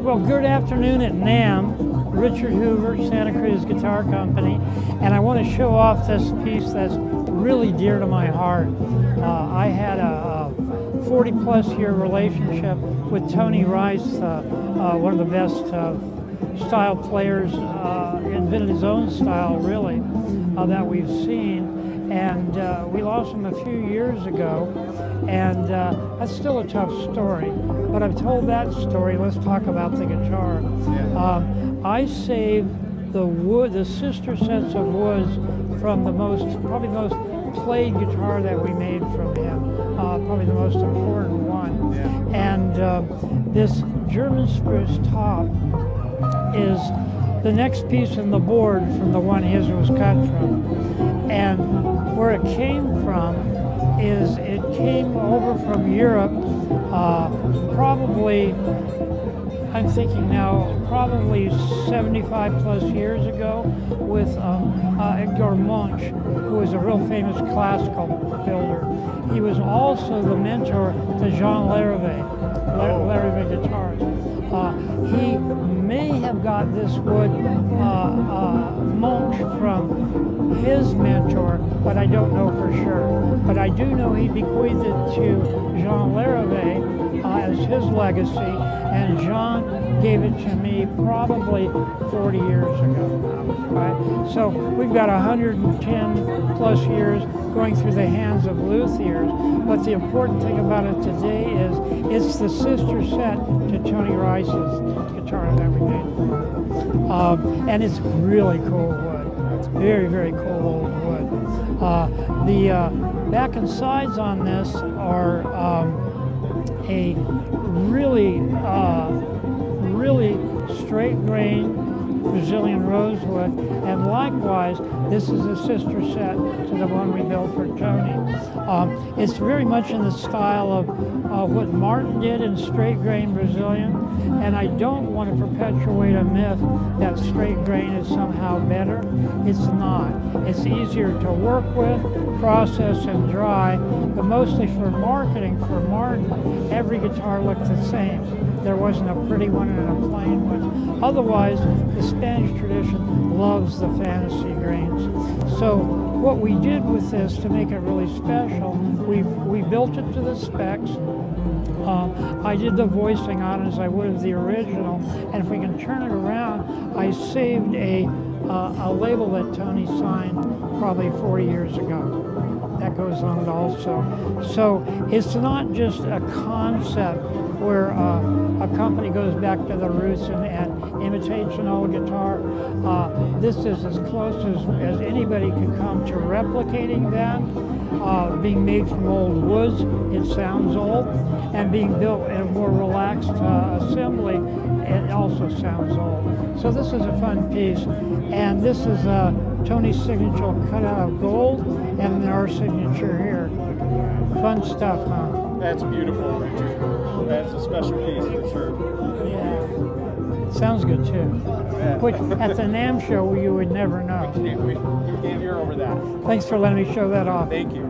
Well, good afternoon at NAMM. Richard Hoover, Santa Cruz Guitar Company, and I want to show off this piece that's really dear to my heart. I had a 40-plus year relationship with Tony Rice, one of the best style players, invented his own style really, that we've seen. And we lost him a few years ago, and that's still a tough story. But I've told that story. Let's talk about the guitar. I saved the sister sets of woods from probably the most played guitar that we made from him, probably the most important one. And this German spruce top is the next piece in the board from the one his was cut from. And where it came from is it came over from Europe, probably, I'm thinking now, probably 75 plus years ago with Edgar Munch, who was a real famous classical builder. He was also the mentor to Jean Larrivee guitars. He may have got this wood Munch from his mentor, but I don't know for sure. But I do know he bequeathed it to Jean Larrivee as his legacy, and Jean gave it to me probably 40 years ago. Right? So we've got 110 plus years going through the hands of luthiers, but the important thing about it today is it's the sister set to Tony Rice's guitar that we made for him. And it's really cool wood. Very, very cool old wood. The back and sides on this are a really, really straight grain Brazilian rosewood, and likewise, this is a sister set to the one we built for Tony. It's very much in the style of what Martin did in straight grain Brazilian, and I don't want to perpetuate a myth that straight grain is somehow better. It's not. It's easier to work with, process, and dry, but mostly for marketing, for Martin, every guitar looked the same. There wasn't a pretty one and a plain one. Otherwise, the Spanish tradition loves the fantasy grains. So what we did with this to make it really special, we built it to the specs. I did the voicing on it as I would of the original, and if we can turn it around, I saved a label that Tony signed probably 40 years ago. That goes on it also. So it's not just a concept where a company goes back to the roots and imitates an old guitar. This is as close as anybody could come to replicating that. Being made from old woods, it sounds old, and being built in a more relaxed assembly, it also sounds old. So this is a fun piece, and this is Tony's signature cut out of gold, and then our signature here. Fun stuff, huh? That's beautiful, Richard. That's a special piece for sure. Yeah. Sounds good too. Yeah. Which at the NAMM Show you would never know. You can't hear over that. Thanks for letting me show that off. Thank you.